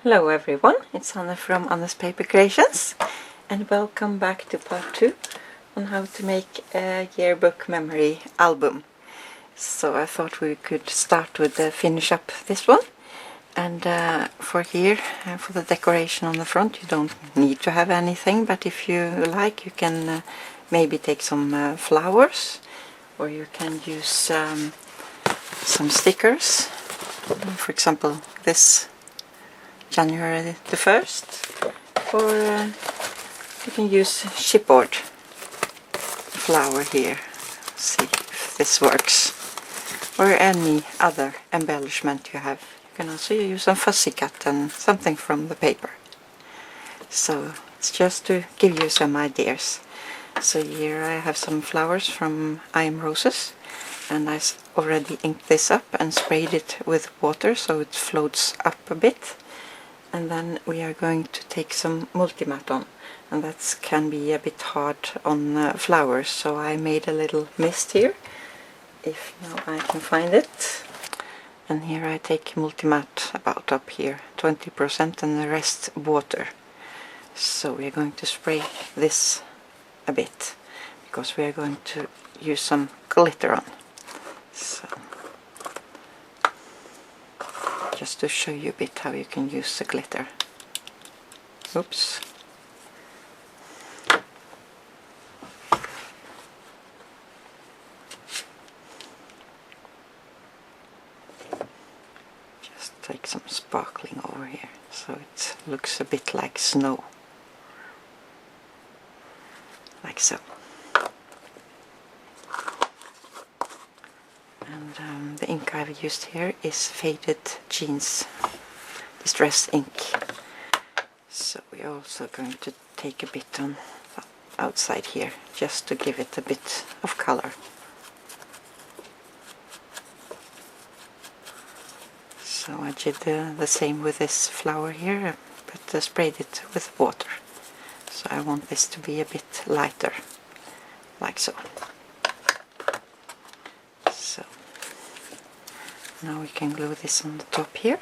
Hello everyone, it's Anna from Anna's Paper Creations and welcome back to part 2 on how to make a yearbook memory album. So I thought we could start with finish up this one, and for here, for the decoration on the front, you don't need to have anything, but if you like you can maybe take some flowers, or you can use some stickers, for example this January the 1st, or you can use chipboard flower here. See if this works, or any other embellishment you have. You can also use some fussy cut and something from the paper. So it's just to give you some ideas. So here I have some flowers from Iamroses, and I already inked this up and sprayed it with water so it floats up a bit. And then we are going to take some multi-matte on, and that can be a bit hard on flowers, so I made a little mist here, if now I can find it. And here I take multi-matte about up here, 20%, and the rest water. So we are going to spray this a bit, because we are going to use some glitter on. So just to show you a bit how you can use the glitter. Oops. Just take some sparkling over here, so it looks a bit like snow. Like so. And the ink I've used here is faded jeans distress ink. So we're also going to take a bit on outside here, just to give it a bit of color. So I did the same with this flower here, but I sprayed it with water. So I want this to be a bit lighter, like so. Now we can glue this on the top here,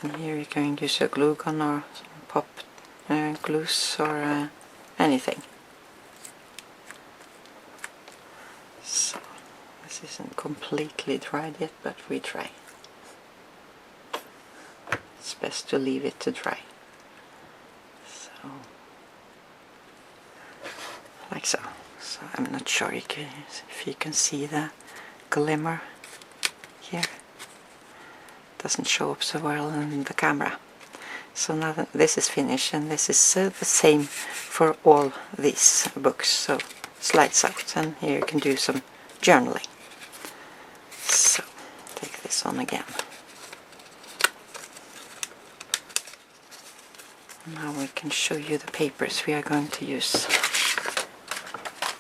and here you can use a glue gun or some pop glues or anything. So this isn't completely dried yet, but we try. It's best to leave it to dry. So like so. So I'm not sure if you can see the glimmer here. Doesn't show up so well in the camera. So now that this is finished, and this is the same for all these books, so slides out, and here you can do some journaling. So take this on again. Now we can show you the papers we are going to use.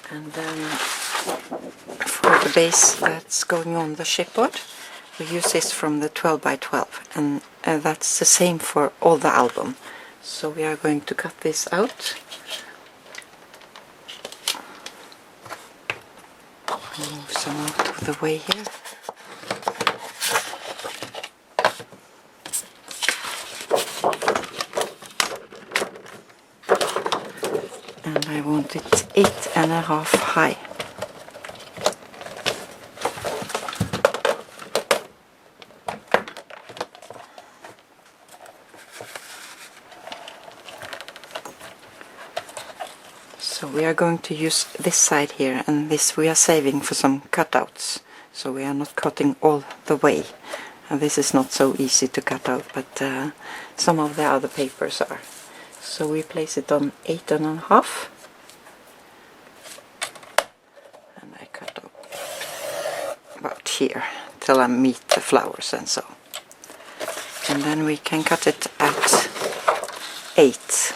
And then for the base that's going on the chipboard, we use this from the 12 by 12, and that's the same for all the album. So we are going to cut this out. Move some out of the way here. And I want it 8.5 high. So we are going to use this side here, and this we are saving for some cutouts. So we are not cutting all the way. And this is not so easy to cut out, but some of the other papers are. So we place it on 8.5. And I cut up about here till I meet the flowers and so. And then we can cut it at 8.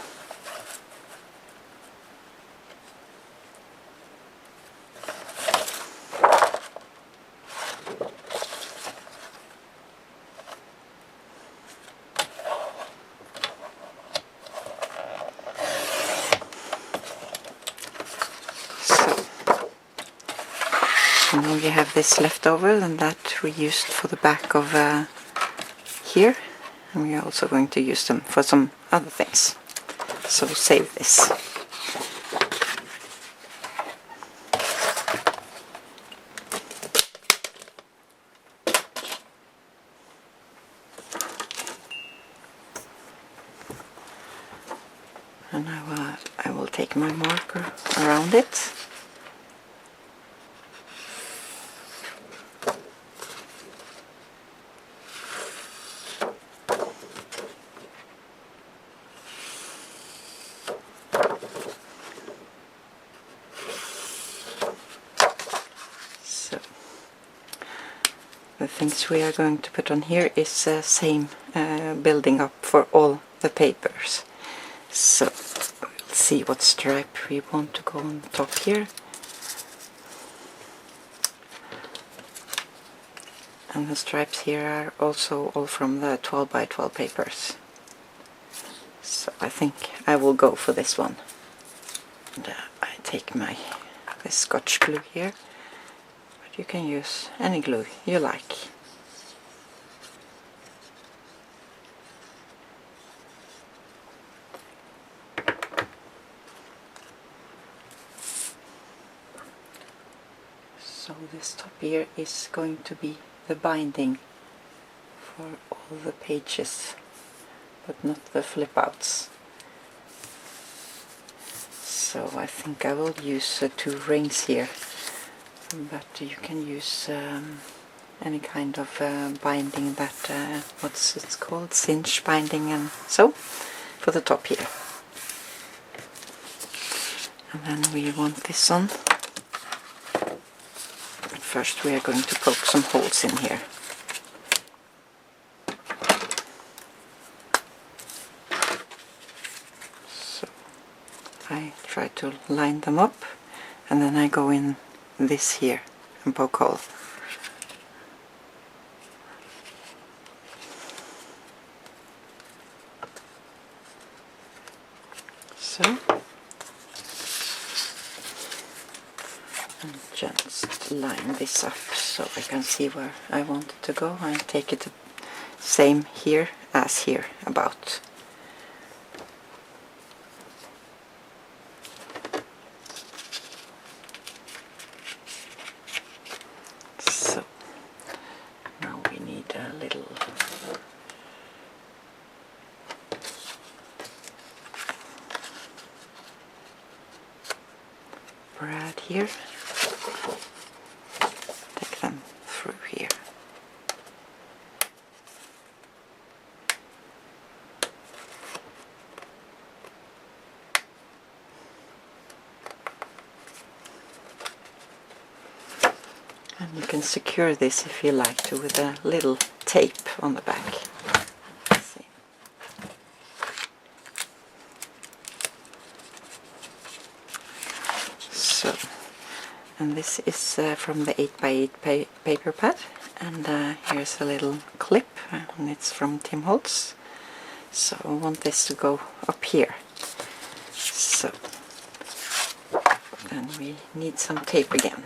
And then we have this left over, and that we used for the back of here, and we are also going to use them for some other things. So save this. And I will take my marker around it. So the things we are going to put on here is same building up for all the papers. So we'll see what stripe we want to go on the top here. And the stripes here are also all from the 12 by 12 papers. So I think I will go for this one. And I take this Scotch glue here, but you can use any glue you like. So this top here is going to be the binding for all the pages, but not the flip outs. So I think I will use 2 rings here, but you can use any kind of binding that, what's it called, cinch binding, and so for the top here. And then we want this on. First we are going to poke some holes in here. So I try to line them up, and then I go in this here and poke hole. So, and just line this up so I can see where I want it to go, and take it the same here as here about. So now we need a little brad here. Take them through here. And you can secure this if you like to with a little tape on the back. Let's see. So, and this is from the 8x8 paper pad, and here's a little clip, and it's from Tim Holtz. So I want this to go up here. So then we need some tape again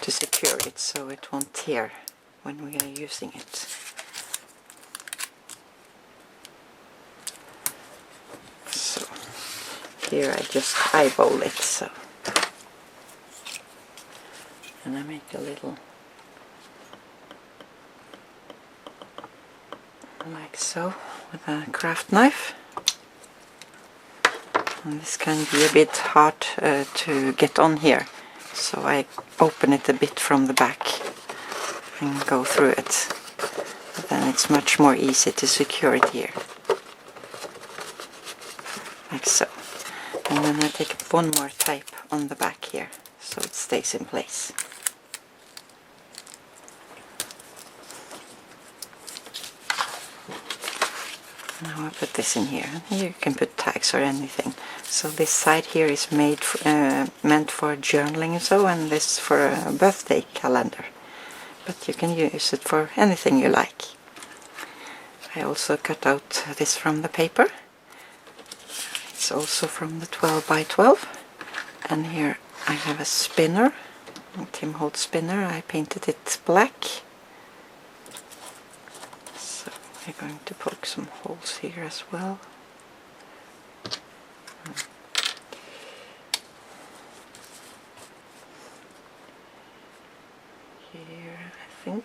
to secure it so it won't tear when we are using it. So here I just eyeball it, so, and I make a little like so with a craft knife. And this can be a bit hard to get on here, so I open it a bit from the back and go through it. But then it's much more easy to secure it here, like so. And then I take one more tape on the back here so it stays in place. Now I put this in here, and here you can put tags or anything. So this side here is meant for journaling and so, and this for a birthday calendar. But you can use it for anything you like. I also cut out this from the paper. It's also from the 12 by 12. And here I have a spinner, a Tim Holtz spinner. I painted it black. So We're going to poke some holes here as well. Here, I think.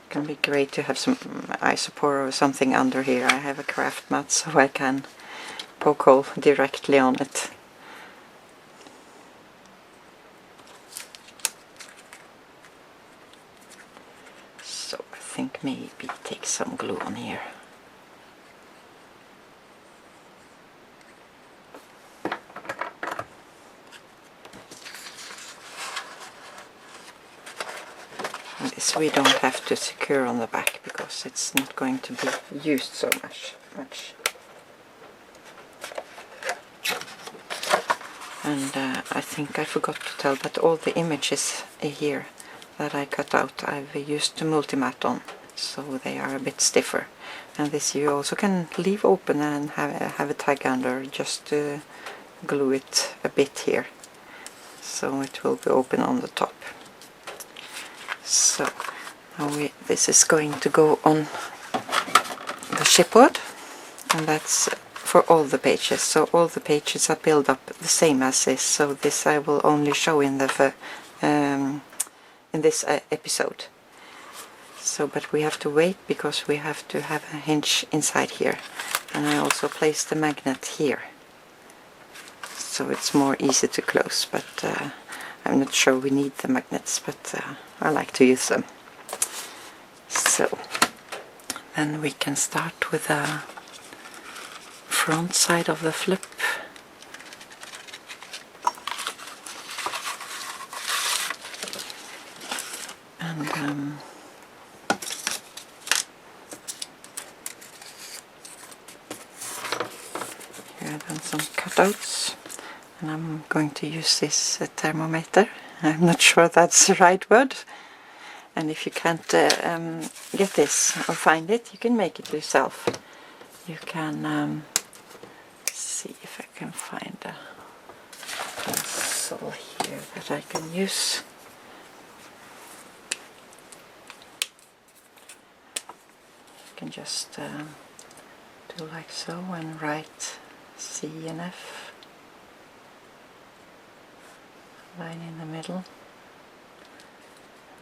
Can be great to have some isopor or something under here. I have a craft mat, so I can poke hole directly on it. So I think maybe take some glue on here. This we don't have to secure on the back because it's not going to be used so much. And I think I forgot to tell that all the images here that I cut out I've used the multimat on, so they are a bit stiffer. And this you also can leave open and have a tag under, just to glue it a bit here, so it will be open on the top. So now this is going to go on the chipboard, and that's for all the pages. So all the pages are built up the same as this. So this I will only show in the in this episode. So, but we have to wait because we have to have a hinge inside here, and I also place the magnet here, so it's more easy to close. But I'm not sure we need the magnets, but I like to use them. So then we can start with the front side of the flip. And here I've done some cutouts, and I'm going to use this thermometer. I'm not sure that's the right word, and if you can't get this or find it, you can make it yourself. You can see if I can find a pencil here that I can use. You can just do like so and write C and F, line in the middle,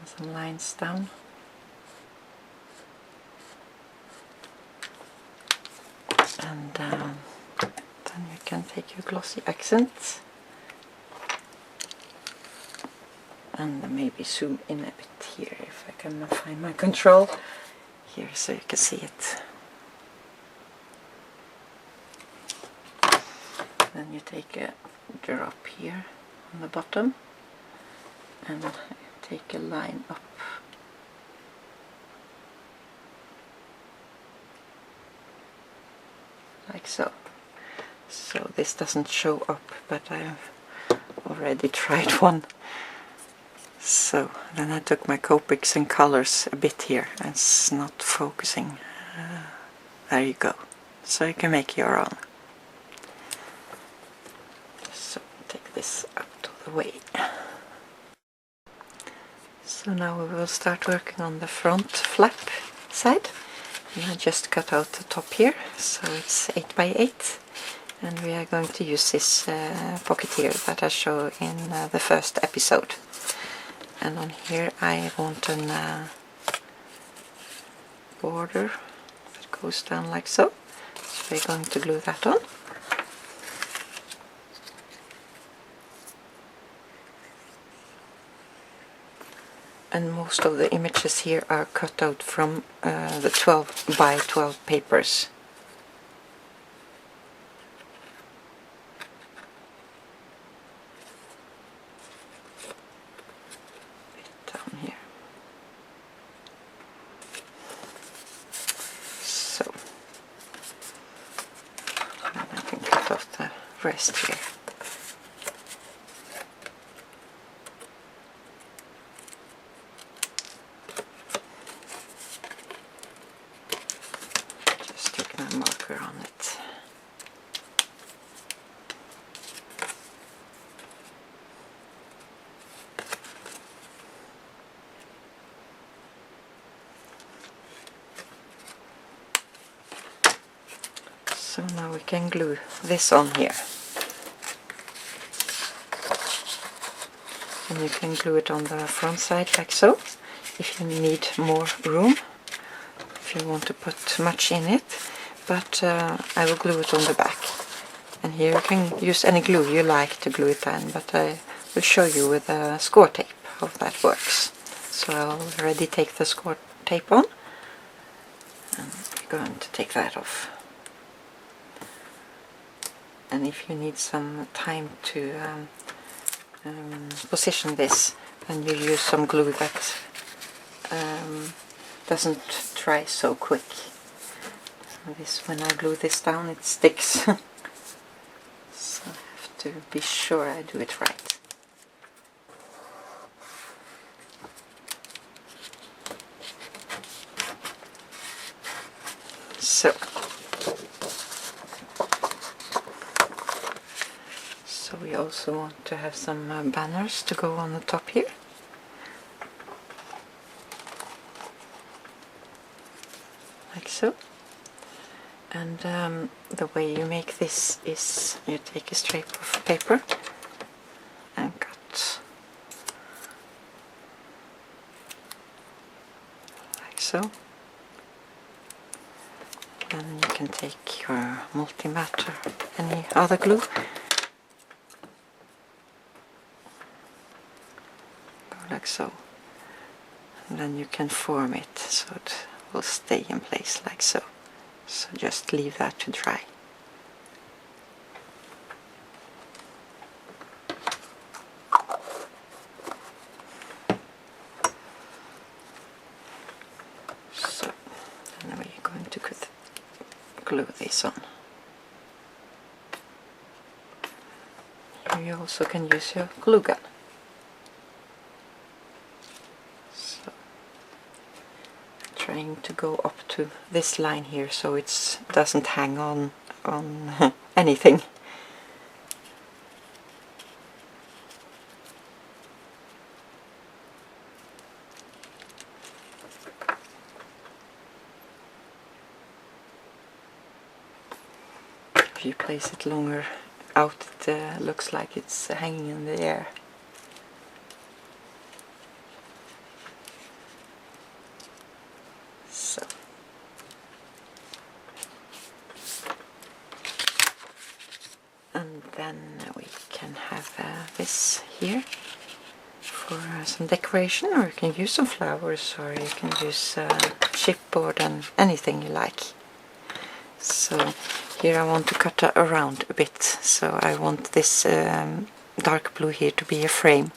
and some lines down. And then you can take your glossy accent and maybe zoom in a bit here if I can find my control here so you can see it. Then you take a drop here on the bottom and take a line up. Like so. So this doesn't show up, but I've already tried one. So then I took my Copics and colors a bit here, and it's not focusing. There you go. So you can make your own. So take this out of the way. So now we will start working on the front flap side. And I just cut out the top here, so it's 8 by 8, and we are going to use this pocket here that I showed in the first episode. And on here I want a border that goes down like so. So we're going to glue that on. And most of the images here are cut out from the 12 by 12 papers. Bit down here. So, and I can cut off the rest here. Marker on it. So now we can glue this on here. And you can glue it on the front side like so, if you need more room, if you want to put much in it. But I will glue it on the back. And here you can use any glue you like to glue it on, but I will show you with score tape how that works. So I'll already take the score tape on, and I'm going to take that off. And if you need some time to position this, then you use some glue that doesn't dry so quick. So when I glue this down, it sticks. So I have to be sure I do it right. So we also want to have some banners to go on the top here. Like so. And the way you make this is you take a strip of paper and cut like so. Then you can take your multi-matte or any other glue, go like so, and then you can form it so it will stay in place like so. So just leave that to dry. So, and then we're going to glue this on. Here you also can use your glue gun. So, trying to go up to this line here so it doesn't hang on anything. If you place it longer out, it looks like it's hanging in the air. So. And then we can have this here for some decoration, or you can use some flowers, or you can use chipboard and anything you like. So here I want to cut around a bit, so I want this dark blue here to be a frame,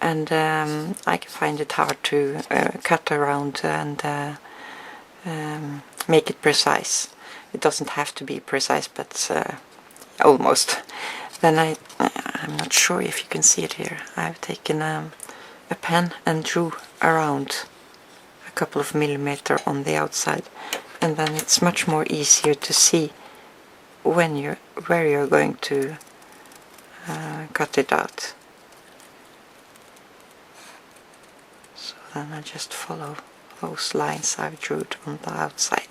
and I can find it hard to cut around and make it precise. It doesn't have to be precise, but almost. Then I'm not sure if you can see it here. I've taken a pen and drew around a couple of millimeters on the outside, and then it's much more easier to see where you're going to cut it out. So then I just follow those lines I've drew on the outside.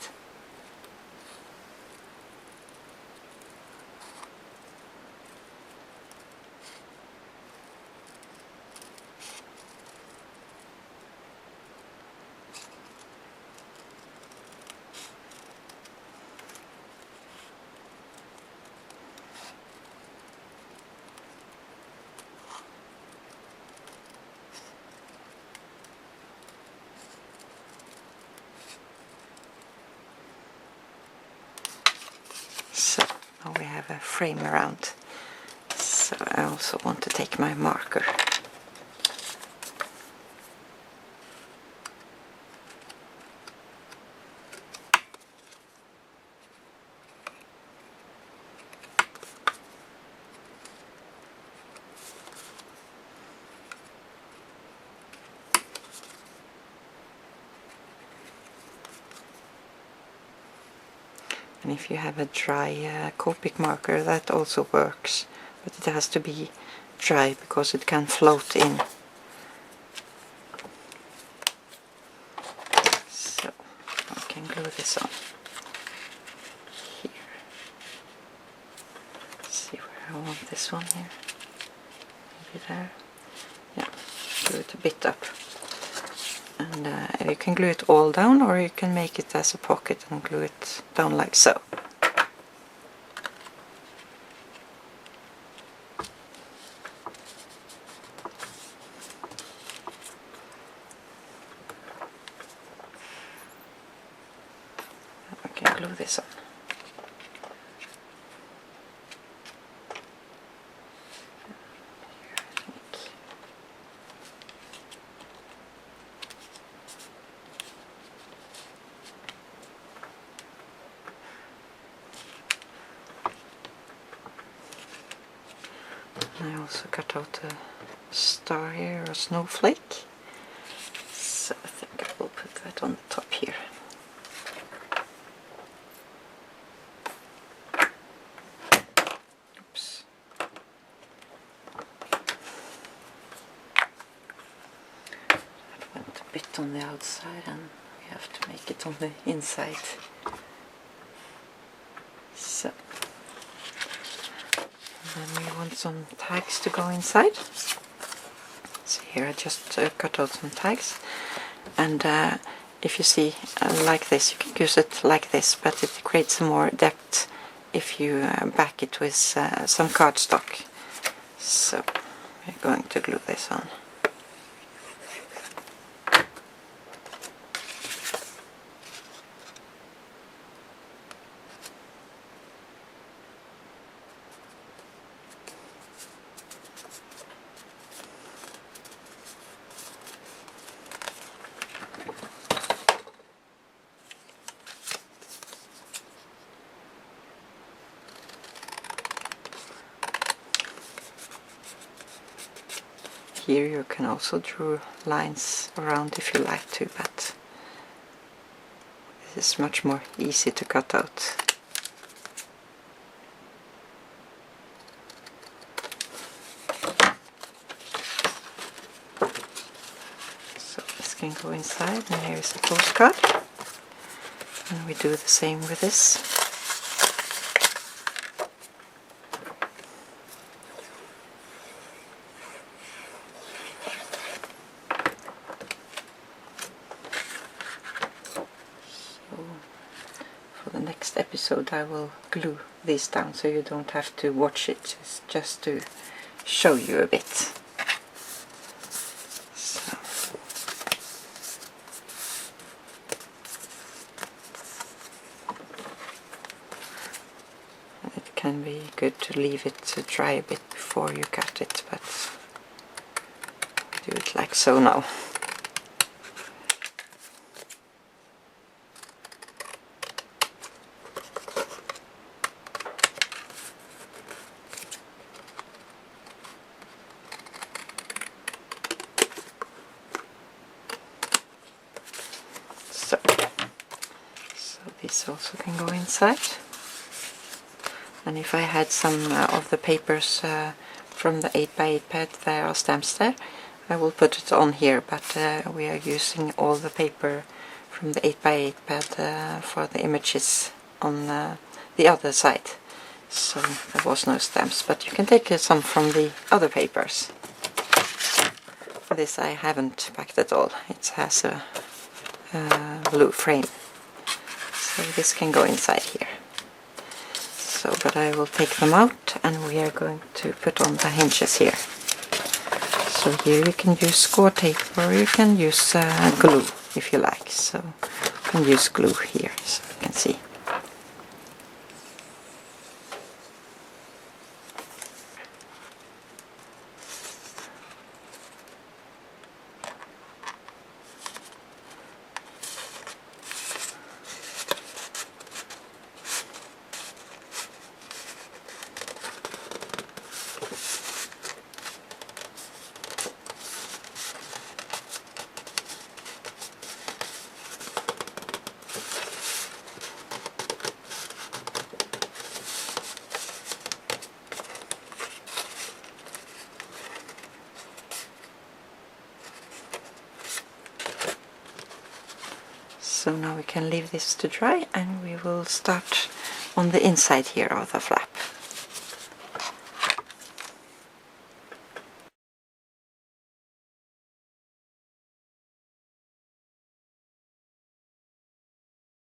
So now we have a frame around. So I also want to take my marker. And if you have a dry Copic marker, that also works, but it has to be dry because it can float in. So I can glue this on here. want this one here. Maybe there. Yeah, glue it a bit up. And you can glue it all down, or you can make it as a pocket and glue it down like so. We can glue this on. I also cut out a star here, or a snowflake, so I think I will put that on the top here. Oops. That went a bit on the outside, and we have to make it on the inside. So. Then we want some tags to go inside. So here I just cut out some tags, and if you see like this, you can use it like this, but it creates some more depth if you back it with some cardstock. So we're going to glue this on. Here you can also draw lines around if you like to, but this is much more easy to cut out. So this can go inside, and here is a postcard, and we do the same with this. For the next episode I will glue these down, so you don't have to watch it, it's just to show you a bit. So. And it can be good to leave it to dry a bit before you cut it, but do it like so now. So this also can go inside. And if I had some of the papers from the 8x8 pad, there are stamps there, I will put it on here, but we are using all the paper from the 8x8 pad for the images on the other side. So there was no stamps, but you can take some from the other papers. This I haven't packed at all, it has a blue frame, so this can go inside here. So, but I will take them out, and we are going to put on the hinges here. So here you can use score tape, or you can use glue if you like. So you can use glue here, so you can see. So now we can leave this to dry, and we will start on the inside here of the flap.